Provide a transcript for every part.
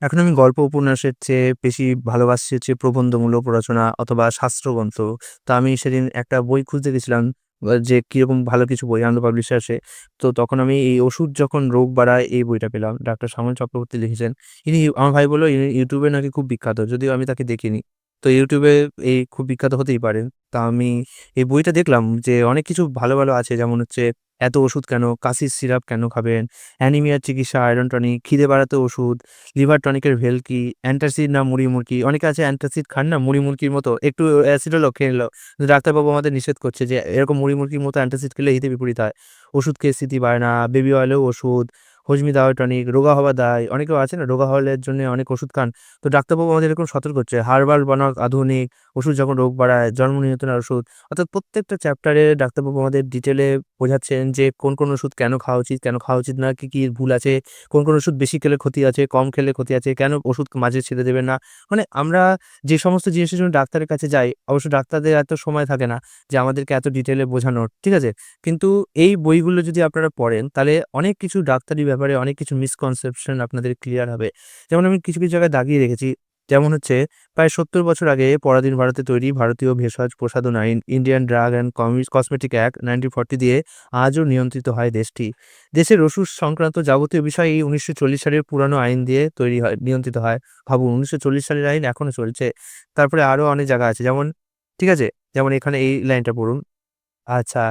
এখন আমি গল্প উপন্যাসের চেয়ে বেশি ভালোবাসছি হচ্ছে প্রবন্ধমূলক রচনা অথবা শাস্ত্রগ্রন্থ। তো আমি সেদিন একটা বই খুঁজতে গেছিলাম যে কিরকম ভালো কিছু বই আনন্দ পাবলিশার্সে। তো তখন আমি এই ওষুধ যখন রোগ বাড়ায় এই বইটা পেলাম। ডাক্তার সামল চক্রবর্তী লিখেছেন। আমার ভাই বলল YouTube এ নাকি খুব বিখ্যাত। যদিও আমি তাকে দেখিনি। তো YouTube এ এই খুব বিখ্যাত হতেই পারে। তা আমি এই বইটা দেখলাম যে অনেক কিছু ভালো, ভালো আছে যেমন হচ্ছে এত ওষুধ কেন? কাশির সিরাপ কেন খাবেন? অ্যানিমিয়ার চিকিৎসা, আয়রন টনিক, খিদে বাড়াতে ওষুধ, লিভার টনিকের ভেলকি, অ্যান্টাসিড না মুড়ি-মুড়কি। অনেকে আছে অ্যান্টাসিড খান না মুড়ি-মুড়কির মতো, একটু অ্যাসিড হলো খেয়ে নিল। কিন্তু ডাক্তারবাবু আমাদের নিষেধ করছে যে এরকম মুড়ি-মুড়কির মতো অ্যান্টাসিড খেলে হিতে বিপরীত হয়। ওষুধ খেয়ে স্মৃতি বাড়ে না, বেবি অয়েলেও ওষুধ, হজমি দাওয়ায় টনিক, রোগা হওয়া দায়। অনেকেও আছে না রোগা হওয়ার জন্য অনেক ওষুধ খান। তো ডাক্তারবাবু আমাদের এরকম সতর্ক করছে। হার্বাল বনাম আধুনিক, ওষুধ যখন রোগ বাড়ায়, জন্ম নিয়ন্ত্রণের ওষুধ। অর্থাৎ প্রত্যেকটা চ্যাপ্টারে ডাক্তারবাবু আমাদের ডিটেইলে বোঝাচ্ছেন যে কোন, কোন ওষুধ কেন খাওয়া উচিত, কেন খাওয়া উচিত না, কি, কি ভুল আছে, কোন, কোন ওষুধ বেশি খেলে ক্ষতি আছে, কম খেলে ক্ষতি আছে, কেন ওষুধ মাঝে ছেড়ে দেবেন না। মানে আমরা যে সমস্ত জিনিসের জন্য ডাক্তারের কাছে যাই, অবশ্য ডাক্তারদের এত সময় থাকে না যে আমাদেরকে এত ডিটেইলে বোঝানোর। ঠিক আছে? কিন্তু এই বইগুলো যদি আপনারা পড়েন, তাহলে অনেক কিছু ডাক্তারি ব্যাপারে অনেক কিছু মিসকনসেপশন আপনাদের ক্লিয়ার হবে। যেমন আমি কিছু, কিছু জায়গায় দাগিয়ে রেখেছি। যেমন হচ্ছে প্রায় ৭০ বছর আগে পরাধীন ভারতে তৈরি ভারতীয় ভেষজ প্রসাধন আইন, Indian drug and cosmetic act 1940 দিয়ে আজও নিয়ন্ত্রিত হয় দেশটি। দেশের ওষুধ সংক্রান্ত যাবতীয় বিষয় এই ১৯৪০ সালের পুরানো আইন দিয়ে তৈরি হয়, নিয়ন্ত্রিত হয়। ভাবুন ১৯৪০ সালের আইন এখনো চলছে। তারপরে আরো অনেক জায়গা আছে যেমন ঠিক আছে? যেমন এখানে এই লাইনটা পড়ুন। আচ্ছা,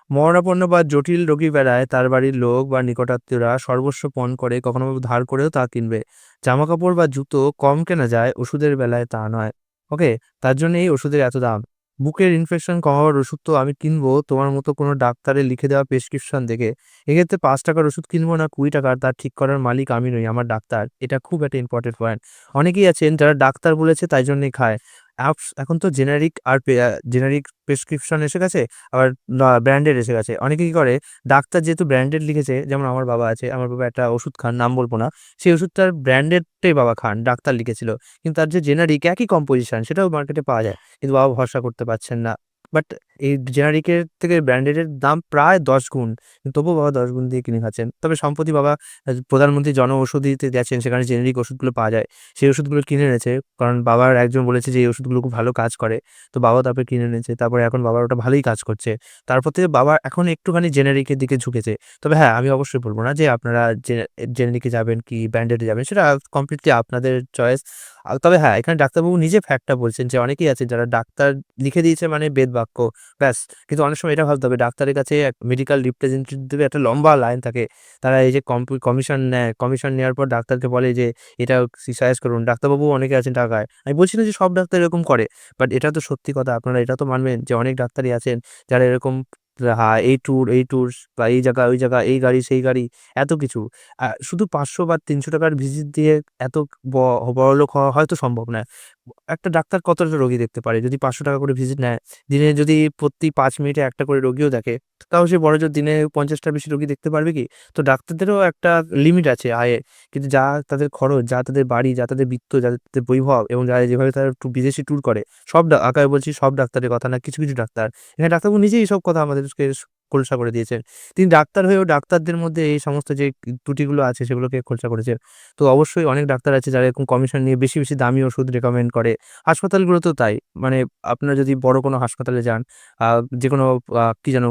মরণাপন্ন বা জটিল রোগী বেলায় তার বাড়ির লোক বা নিকটাত্মীয়রা সর্বস্ব পণ করে কখনো বা ধার করেও তা কিনবে। জামাকাপড় বা জুতো কম কেনা যায়, ওষুধের বেলায় তা নয়। ওকে? তার জন্যই ওষুধের এত দাম। বুকের ইনফেকশন কমাবার ওষুধ তো আমি কিনবো তোমার মতো কোনো ডাক্তারের লিখে দেওয়া প্রেসক্রিপশন দেখে। এক্ষেত্রে ৳৫ র ওষুধ কিনবো না ৳২০ র তা ঠিক করার মালিক আমি নই, আমার ডাক্তার। এটা খুব একটা ইম্পোর্টেন্ট পয়েন্ট। অনেকেই আছেন যারা ডাক্তার বলেছে তাই জন্যই খায়। এখন তো জেনেরিক আর জেনেরিক প্রেসক্রিপশন এসে গেছে। আবার ব্র্যান্ডেড এসে গেছে। অনেকে কি করে ডাক্তার যেহেতু ব্র্যান্ডেড লিখেছে যেমন আমার বাবা আছে। আমার বাবা একটা ওষুধ খান, নাম বলব না। সেই ওষুধটার ব্র্যান্ডেডটাই বাবা খান। ডাক্তার লিখেছিল। কিন্তু তার যে জেনারিক একই কম্পোজিশন সেটাও মার্কেটে পাওয়া যায়। কিন্তু বাবা ভরসা করতে পারছেন না। বাট এই জেনারিকের থেকে ব্র্যান্ডেড এর দাম প্রায় ১০ গুণ। তবুও বাবা ১০ গুণ দিয়ে কিনে খাচ্ছেন। তবে সম্প্রতি বাবা প্রধানমন্ত্রী জনঔষধিতে গেছেন সেখানে জেনেরিক ওষুধগুলো পাওয়া যায়। সেই ওষুধগুলো কিনে এনেছে। কারণ বাবার একজন বলেছে যে এই ওষুধগুলো খুব ভালো কাজ করে। তো বাবাও তারপরে কিনে এনেছে। তারপরে এখন বাবার ওটা ভালোই কাজ করছে। তারপর থেকে বাবা এখন একটুখানি জেনেরিক এর দিকে ঝুঁকেছে। তবে হ্যাঁ, আমি অবশ্যই বলব না যে আপনারা জেনেরিক এ যাবেন কি ব্র্যান্ডেড এ যাবেন সেটা কমপ্লিটলি আপনাদের চয়েস। তবে হ্যাঁ, এখানে ডাক্তারবাবু নিজে ফ্যাক্টটা বলছেন যে অনেকেই আছে যারা ডাক্তার লিখে দিয়েছে মানে বেদবাক্য ব্যাস। কিন্তু অনেক সময় এটা ভাবতে হবে ডাক্তারের কাছে মেডিকেল রিপ্রেজেন্টেটিভ এর একটা লম্বা লাইন থাকে। তারা এই যে কমিশন নেয়, কমিশন নেওয়ার পর ডাক্তারকে বলে যে এটা সাজেস্ট করুন। ডাক্তারবাবুও অনেকে আছেন টাকায়। আমি বলছি না যে সব ডাক্তার এরকম করে। বাট এটা তো সত্যি কথা। আপনারা এটা তো মানবেন যে অনেক ডাক্তারই আছেন যারা এরকম হ্যাঁ, এই ট্যুরস বা এই জায়গা, ওই জায়গা, এই গাড়ি, সেই গাড়ি এত কিছু। শুধু ৳৫০০ বা ৳৩০০ র ভিজিট দিয়ে এত ব বড়লোক হওয়া হয়তো সম্ভব নয়। একটা ডাক্তার কতটা রোগী দেখতে পারে? যদি ৳৫০০ করে ভিজিট নেয়, দিনে যদি প্রতি ৫ মিনিটে একটা করে রোগীও দেখে, তাও সে বড়জোর দিনে ৫০ টার বেশি রোগী দেখতে পারবে কি? তো ডাক্তারদেরও একটা লিমিট আছে আয়ের। কিন্তু যা তাদের খরচ, যা তাদের বাড়ি, যা তাদের বিত্ত, যা তাদের বৈভব এবং যারা যেভাবে তারা বিদেশে ট্যুর করে, সব আগায় বলছি সব ডাক্তারের কথা না, কিছু, কিছু ডাক্তার। এখানে ডাক্তারবাবু নিজেই এসব কথা আমাদেরকে খোলসা করে দিয়েছেন। তিনি ডাক্তার হয়েও ডাক্তারদের মধ্যে এই সমস্ত যে ত্রুটিগুলো আছে সেগুলোকে খোলসা করেছেন। তো অবশ্যই অনেক ডাক্তার আছে যারা এরকম কমিশন নিয়ে বেশি, বেশি দামি ওষুধ রেকমেন্ড করে। হাসপাতালগুলোতেও তাই। মানে আপনারা যদি বড় কোনো হাসপাতালে যান, আ যেকোনো কি যেন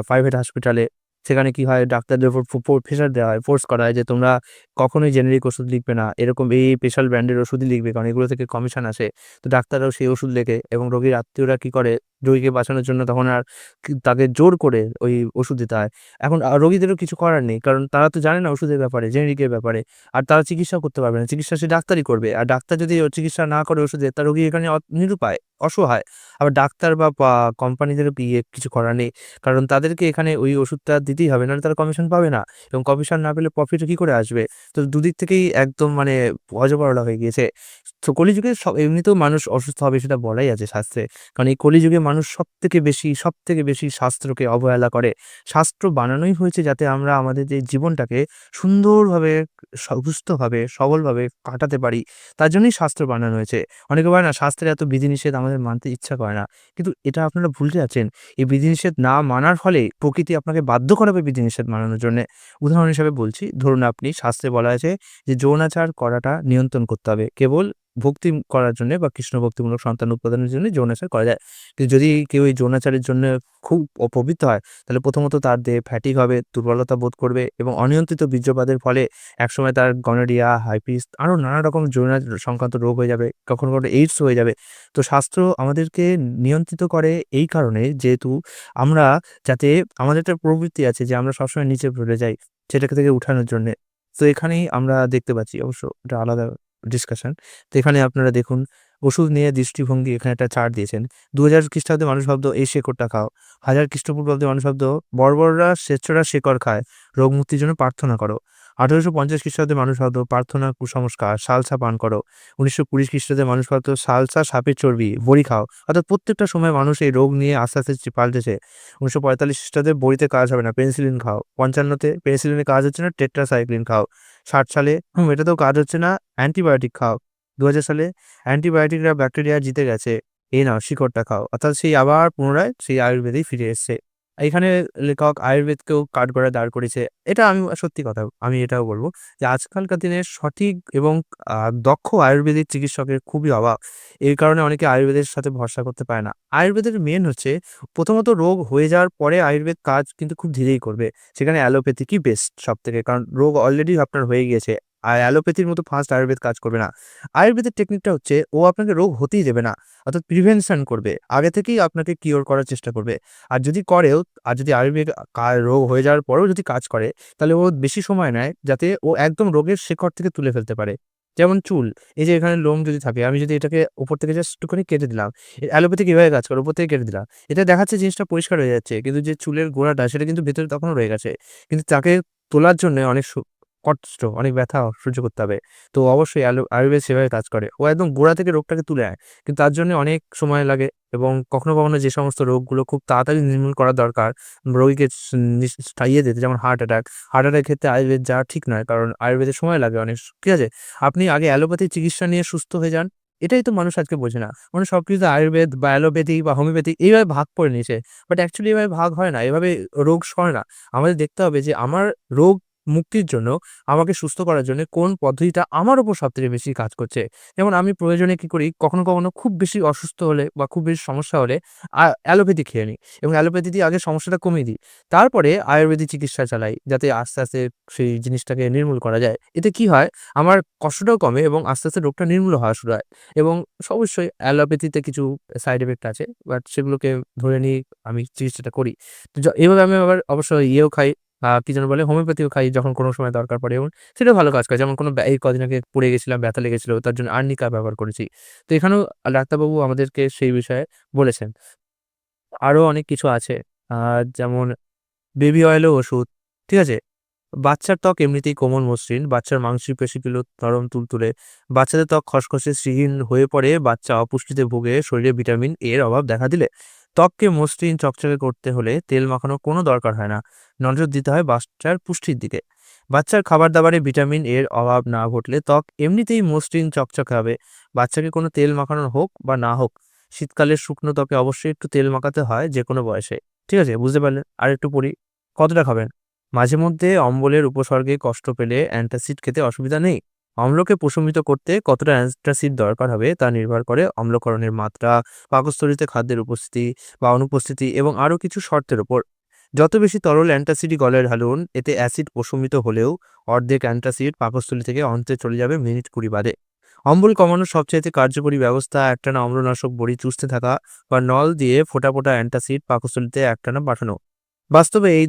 প্রাইভেট হসপিটালে সেখানে কি হয় ডাক্তারদের উপর প্রেশার দেওয়া হয়, ফোর্স করা হয় যে তোমরা কখনোই জেনেরিক ওষুধ লিখবে না। এরকম এই স্পেশাল ব্র্যান্ডের ওষুধই লিখবে। কারণ এগুলো থেকে কমিশন আসে। তো ডাক্তাররাও সেই ওষুধ লেখে এবং রোগীর আত্মীয়রা কি করে রোগীকে বাঁচানোর জন্য তখন আর তাকে জোর করে ওই ওষুধ দিতে হয়। এখন রোগীদেরও কিছু করার নেই। কারণ তারা তো জানে না ওষুধের ব্যাপারে, জেনেরিকের ব্যাপারে। আর তারা চিকিৎসাও করতে পারবে না। চিকিৎসা সে ডাক্তারই করবে। আর ডাক্তার যদি চিকিৎসা না করে ওষুধে, তার রোগী এখানে নিরুপায়, অসহায়। আবার ডাক্তার বা কোম্পানিদেরও কিছু করার নেই। কারণ তাদেরকে এখানে ওই ওষুধটা দিতেই হবে। নাহলে তারা কমিশন পাবে না। এবং কমিশন না পেলে প্রফিটও কি করে আসবে? তো দুদিক থেকেই একদম মানে হযবরল হয়ে গিয়েছে। তো কলিযুগে এমনিতেও মানুষ অসুস্থ হবে সেটা বলাই আছে শাস্ত্রে। কারণ এই কলিযুগে মানুষ সবথেকে বেশি শাস্ত্রকে অবহেলা করে। শাস্ত্র বানানোই হয়েছে যাতে আমরা আমাদের যে জীবনটাকে সুন্দরভাবে, সুস্থভাবে, সবলভাবে কাটাতে পারি। তার জন্যই শাস্ত্র বানানো হয়েছে। অনেকে বলে না শাস্ত্রের এত বিধিনিষেধ আমাদের মানতে ইচ্ছা করে না। কিন্তু এটা আপনারা ভুলে যাচ্ছেন। এই বিধিনিষেধ না মানার ফলে প্রকৃতি আপনাকে বাধ্য করাবে বিধিনিষেধ মানানোর জন্যে। উদাহরণ হিসেবে বলছি, ধরুন আপনি শাস্ত্রে বলা আছে যে যৌনাচার করাটা নিয়ন্ত্রণ করতে হবে। কেবল ভক্তি করার জন্যে বা কৃষ্ণ ভক্তিমূলক সন্তান উৎপাদনের জন্যই যৌনাচার করা যায়। কিন্তু যদি কেউ এই যৌনাচারের জন্য খুব অপবিত্র হয়, তাহলে প্রথমত তার দেহে ফ্যাটিগ হবে, দুর্বলতা বোধ করবে এবং অনিয়ন্ত্রিত বীর্যপাতের ফলে একসময় তার গনোরিয়া, হাইপিস আরো নানা রকম যৌন সংক্রান্ত রোগ হয়ে যাবে। কখনো এইডস হয়ে যাবে। তো শাস্ত্র আমাদেরকে নিয়ন্ত্রিত করে এই কারণে যেহেতু আমরা যাতে আমাদের একটা প্রবৃত্তি আছে যে আমরা সবসময় নিচে পড়ে যাই, সেটাকে থেকে উঠানোর জন্যে। তো এখানেই আমরা দেখতে পাচ্ছি, অবশ্য এটা আলাদা ডিসকাশন। তো এখানে আপনারা দেখুন ওষুধ নিয়ে দৃষ্টিভঙ্গি এখানে একটা চার্ট দিয়েছেন। ২০০০ খ্রিস্টাব্দে মানুষ ভাবতো এই শেকড়টা খাও। ১০০০ খ্রিস্টপূর্বাব্দে মানুষ ভাবতো বর্বররা শ্রেষ্ঠরা শেকড় খায়, রোগ মুক্তির জন্য প্রার্থনা করো। ১৮৫০ খ্রিস্টাব্দে মানুষ ভাবতো প্রার্থনা কুসংস্কার, সালসা পান করো। ১৯২০ খ্রিস্টাব্দে মানুষ ভাবতো সালসা সাপের চর্বি, বড়ি খাও। অর্থাৎ প্রত্যেকটা সময় মানুষ এই রোগ নিয়ে আস্তে আস্তে পাল্টেছে। ১৯৪৫ খ্রিস্টাব্দে বড়িতে কাজ হবে না, পেনিসিলিন খাও। ৫৫তে পেনিসিলিনে কাজ হচ্ছে না, টেট্রাসাইক্লিন খাও। ৬০ সালে এটাতেও কাজ হচ্ছে না, অ্যান্টিবায়োটিক খাও। ২০০০ সালে অ্যান্টিবায়োটিকরা ব্যাকটেরিয়া জিতে গেছে। এই নাও শিকড়টা খাও। অর্থাৎ সেই আবার পুনরায় সেই আয়ুর্বেদেই ফিরে এসছে। এখানে লেখক আয়ুর্বেদকেও কাঠগড়ায় দাঁড় করিয়েছে। এটা আমি সত্যি কথা আমি এটাও বলব যে আজকালকার দিনে সঠিক এবং দক্ষ আয়ুর্বেদিক চিকিৎসকের খুবই অভাব। এই কারণে অনেকে আয়ুর্বেদের সাথে ভরসা করতে পারে না। আয়ুর্বেদের মেইন হচ্ছে প্রথমত রোগ হয়ে যাওয়ার পরে আয়ুর্বেদ কাজ কিন্তু খুব ধীরেই করবে। সেখানে অ্যালোপ্যাথিকই বেস্ট সবথেকে। কারণ রোগ অলরেডি আপনার হয়ে গিয়েছে। আর অ্যালোপ্যাথির মতো ফাস্ট আয়ুর্বেদ কাজ করবে না। আয়ুর্বেদের টেকনিকটা হচ্ছে ও আপনাকে রোগ হতেই দেবে না। অর্থাৎ প্রিভেনশন করবে। আগে থেকেই আপনাকে কিওর করার চেষ্টা করবে। আর যদি করেও আর যদি আয়ুর্বেদ রোগ হয়ে যাওয়ার পরেও যদি কাজ করে, তাহলে ও বেশি সময় নেয় যাতে ও একদম রোগের শেকড় থেকে তুলে ফেলতে পারে। যেমন চুল, এই যে এখানে লোম যদি থাকে, আমি যদি এটাকে উপর থেকে জাস্ট একটুখানি কেটে দিলাম। অ্যালোপ্যাথি কিভাবে কাজ করে? উপর থেকে কেটে দিলাম। এটা দেখাচ্ছে জিনিসটা পরিষ্কার হয়ে যাচ্ছে। কিন্তু যে চুলের গোড়াটা সেটা কিন্তু ভেতরে তখনও রয়ে গেছে। কিন্তু তাকে তোলার জন্য অনেক কষ্ট, অনেক ব্যথা সহ্য করতে হবে। তো অবশ্যই আয়ুর্বেদ সেভাবে কাজ করে। ও একদম গোড়া থেকে রোগটাকে তুলে নেয়। কিন্তু তার জন্য অনেক সময় লাগে এবং কখনো যে সমস্ত রোগগুলো খুব তাড়াতাড়ি নির্মূল করা দরকার, রোগীকে সারিয়ে দিতে, যেমন হার্ট অ্যাটাক ক্ষেত্রে আয়ুর্বেদ যাওয়া ঠিক নয়। কারণ আয়ুর্বেদের সময় লাগে অনেক। ঠিক আছে? আপনি আগে অ্যালোপ্যাথিক চিকিৎসা নিয়ে সুস্থ হয়ে যান। এটাই তো মানুষ আজকে বোঝে না। মানে সবকিছুতে আয়ুর্বেদ বা অ্যালোপ্যাথি বা হোমিওপ্যাথি এইভাবে ভাগ করে নিয়েছে। বাট অ্যাকচুয়ালি এভাবে ভাগ হয় না। এভাবে রোগ সরে না। আমাদের দেখতে হবে যে আমার রোগ মুক্তির জন্য, আমাকে সুস্থ করার জন্য কোন পদ্ধতিটা আমার উপর সবথেকে বেশি কাজ করছে। যেমন আমি প্রয়োজনে কি করি, কখনো খুব বেশি অসুস্থ হলে বা খুব বেশি সমস্যা হলে অ্যালোপ্যাথি খেয়ে নিই এবং অ্যালোপ্যাথি দিয়ে আগে সমস্যাটা কমিয়ে দিই। তারপরে আয়ুর্বেদিক চিকিৎসা চালাই যাতে আস্তে আস্তে সেই জিনিসটাকে নির্মূল করা যায়। এতে কি হয়, আমার কষ্টটাও কমে এবং আস্তে আস্তে রোগটা নির্মূল হওয়া শুরু হয়। এবং অবশ্যই অ্যালোপ্যাথিতে কিছু সাইড ইফেক্ট আছে। বাট সেগুলোকে ধরে নিয়ে আমি চিকিৎসাটা করি। তো এভাবে আমি আবার অবশ্য ইয়েও খাই, কি যেন বলে? হোমিওপ্যাথিও খাই যখন কোনো সময় দরকার পড়ে এবং সেটাও ভালো কাজ করে। যেমন কোনো এই কদিন আগে পড়ে গেছিলাম, ব্যথা লেগেছিল। তার জন্য আর্নিকা ব্যবহার করেছি। তো এখানেও ডাক্তারবাবু আমাদেরকে সেই বিষয়ে বলেছেন। আরো অনেক কিছু আছে। আ যেমন বেবি অয়েলও ওষুধ। ঠিক আছে? বাচ্চার ত্বক এমনিতেই কোমল মসৃণ। বাচ্চার মাংসপেশিগুলো নরম তুলতুলে। বাচ্চাদের ত্বক খসখসে শ্রীহীন হয়ে পড়ে বাচ্চা অপুষ্টিতে ভোগে শরীরে ভিটামিন এ এর অভাব দেখা দিলে। ত্বককে মসৃণ চকচকে করতে হলে তেল মাখানোর কোনো দরকার হয় না। নজর দিতে হয় বাচ্চার পুষ্টির দিকে। বাচ্চার খাবার-দাবারে ভিটামিন এর অভাব না ঘটলে ত্বক এমনিতেই মসৃণ চকচকে হবে। বাচ্চাকে কোনো তেল মাখানো হোক বা না হোক, শীতকালে শুকনো ত্বকে অবশ্যই একটু তেল মাখাতে হয় যেকোনো বয়সে। ঠিক আছে? বুঝতে পারলেন? আরেকটু পড়ি। কতটা খাবেন? মাঝে মধ্যে অম্বলের উপসর্গে কষ্ট পেলে অ্যান্টাসিড খেতে অসুবিধা নেই। অম্লকে প্রশমিত করতে কতটা অ্যান্টাসিড দরকার হবে তা নির্ভর করে অম্লকরণের মাত্রা, পাকস্থলীতে খাদ্যের উপস্থিতি বা অনুপস্থিতি এবং আরও কিছু শর্তের উপর। যত বেশি তরল অ্যান্টাসিডই গলে ঢালুন, এতে অ্যাসিড প্রশমিত হলেও অর্ধেক অ্যান্টাসিড পাকস্থলী থেকে অন্তে চলে যাবে মিনিট ২০ বাদে। অম্বল কমানোর সবচাইতে কার্যকরী ব্যবস্থা একটানা অম্লনাশক বড়ি চুষতে থাকা বা নল দিয়ে ফোঁটা অ্যান্টাসিড পাকস্থলীতে একটানা পাঠানো। বাস্তবে এই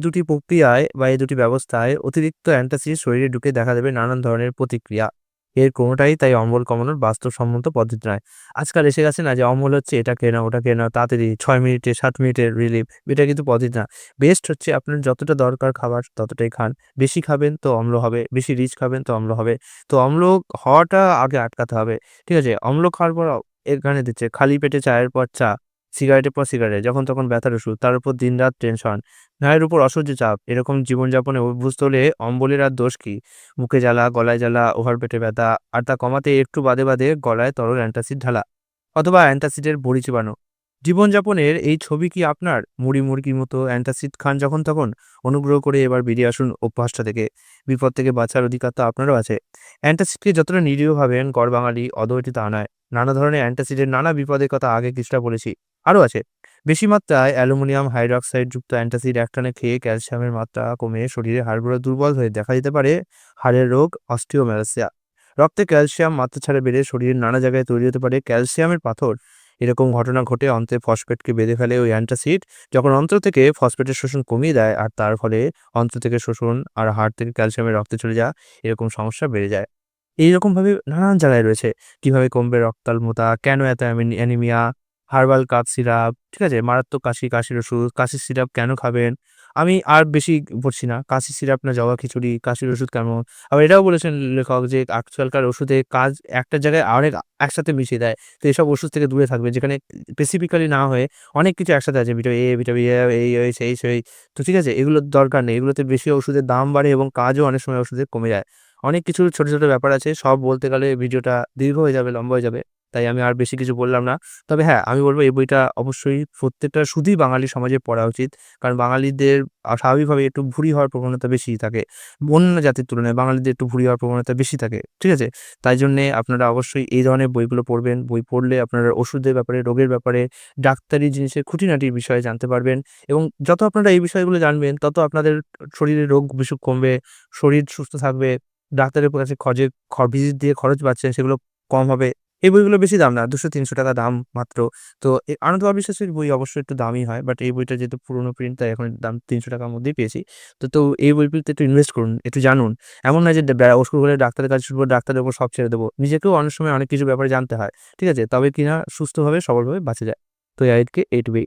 দুটি ব্যবস্থায় অতিরিক্ত অ্যান্টাসিড শরীরে ঢুকে দেখা দেবে নানান ধরনের প্রতিক্রিয়া। এর কোনোটাই তাই অম্বল কমানোর বাস্তবসম্মত পদ্ধতি নয়। আজকাল এসে গেছে না যে অম্বল হচ্ছে এটা খেয়ে নাও, ওটা খেয়ে নাও, তাড়াতাড়ি ৬ মিনিটে ৭ মিনিটের রিলিফ। এটা কিন্তু পদ্ধতি না। বেস্ট হচ্ছে আপনার যতটা দরকার খাবার ততটাই খান। বেশি খাবেন তো অম্ল হবে, বেশি রিচ খাবেন তো অম্ল হবে। তো অম্ল হওয়াটা আগে আটকাতে হবে। ঠিক আছে? অম্ল খাওয়ার পর এখানে দিচ্ছে খালি পেটে চায়ের পর চা। সিগারেটের পর সিগারেট, যখন তখন ব্যথার ওষুধ, তার উপর দিনরাত টেনশন, নায়ের উপর অসহ্য চাপ। এরকম জীবনযাপনে অভ্যস্ত হলে অম্বলের আর দোষ কি? বুকে জ্বালা, গলায় জ্বালা, ওভার পেটে ব্যথা, আর তা কমাতে একটু বাদে বাদে গলায় তরল অ্যান্টাসিড ঢালা অথবা অ্যান্টাসিডের বড়ি চিবানো। জীবনযাপনের এই ছবি কি আপনার? মুড়ি মুরগির মতো অ্যান্টাসিড খান যখন তখন? অনুগ্রহ করে এবার বেরিয়ে আসুন অভ্যাসটা থেকে। বিপদ থেকে বাঁচার অধিকার তো আপনারও আছে। অ্যান্টাসিডকে যতটা নিরীহ ভাবেন গড় বাঙালি, অদয় এটি তা নয়। নানা ধরনের অ্যান্টাসিডের নানা বিপদের কথা আগে কিছুটা বলেছি। আরও আছে। বেশি মাত্রায় অ্যালুমিনিয়াম হাইড্রক্সাইড যুক্ত অ্যান্টাসিড একটানে খেয়ে ক্যালসিয়ামের মাত্রা কমে শরীরে হাড়গোড়া দুর্বল হয়ে দেখা দিতে পারে হাড়ের রোগ, অস্টিওম্যালাসিয়া। রক্তে ক্যালসিয়াম মাত্রা ছাড়া বেড়ে শরীরের নানা জায়গায় তৈরি হতে পারে ক্যালসিয়ামের পাথর। এরকম ঘটনা ঘটে অন্ত্রে ফসফেটকে বেঁধে ফেলে ওই অ্যান্টাসিড, যখন অন্ত্র থেকে ফসফেটের শোষণ কমিয়ে দেয়, আর তার ফলে অন্ত্র থেকে শোষণ আর হাড় থেকে ক্যালসিয়ামের রক্তে চলে যায়, এরকম সমস্যা বেড়ে যায়। এইরকমভাবে নানান জায়গায় রয়েছে। কিভাবে কমবে রক্তাল্পতা, কেন এত অ্যানিমিয়া, হার্বাল কাফ সিরাপ, ঠিক আছে? মারাত্মক কাশি, কাশির ওষুধ, কাশির সিরাপ কেন খাবেন? আমি আর বেশি পড়ছি না। কাশির সিরাপ না জবা খিচুড়ি, কাশির ওষুধ কেমন? আবার এটাও বলেছেন লেখক যে আজকালকার ওষুধে কাজ একটা জায়গায় অনেক একসাথে মিশিয়ে দেয়। তো এসব ওষুধ থেকে দূরে থাকবেন। যেখানে স্পেসিফিক্যালি না হয়ে অনেক কিছু একসাথে আছে। ভিটামিন এ, ভিটামিন এ, এই, সেই। তো ঠিক আছে? এগুলোর দরকার নেই। এগুলোতে বেশি ওষুধের দাম বাড়ে এবং কাজও অনেক সময় ওষুধের কমে যায়। অনেক কিছু ছোট, ছোট ব্যাপার আছে। সব বলতে গেলে ভিডিওটা দীর্ঘ হয়ে যাবে, লম্বা হয়ে যাবে। তাই আমি আর বেশি কিছু বললাম না। তবে হ্যাঁ, আমি বলব এই বইটা অবশ্যই প্রত্যেকটা শুধুই বাঙালি সমাজে পড়া উচিত। কারণ বাঙালিদের স্বাভাবিকভাবেই একটু ভুঁড়ি হওয়ার প্রবণতা বেশি থাকে। অন্য জাতির তুলনায় বাঙালিদের একটু ভুঁড়ি হওয়ার প্রবণতা বেশি থাকে। ঠিক আছে? তাই জন্যে আপনারা অবশ্যই এই ধরনের বইগুলো পড়বেন। বই পড়লে আপনারা ওষুধের ব্যাপারে, রোগের ব্যাপারে, ডাক্তারি জিনিসের খুঁটিনাটির বিষয়ে জানতে পারবেন এবং যত আপনারা এই বিষয়গুলো জানবেন, তত আপনাদের শরীরে রোগ-বিসুখ কমবে, শরীর সুস্থ থাকবে। ডাক্তারের কাছে ভিজিট দিয়ে খরচ বাঁচছে সেগুলো কম হবে। এই বইগুলো বেশি দাম না, ৳২০০-৩০০ দাম মাত্র। তো আনন্দ পাবলিশার্সের বই অবশ্যই একটু দামি হয়। বাট এই বইটা যেহেতু পুরনো প্রিন্ট তাই এখন এর দাম ৳৩০০ র মধ্যেই পেয়েছি। তো এই বইগুলোতে একটু ইনভেস্ট করুন, একটু জানুন। এমন নয় যে অসুখ হলে ডাক্তারের কাছে ছুটবো, ডাক্তারের উপর সব ছেড়ে দেবো। নিজেকেও অনেক সময় অনেক কিছু ব্যাপারে জানতে হয়। ঠিক আছে? তবে কিনা সুস্থভাবে সবলভাবে বাঁচা যায়। তো আজকে এইটুকুই।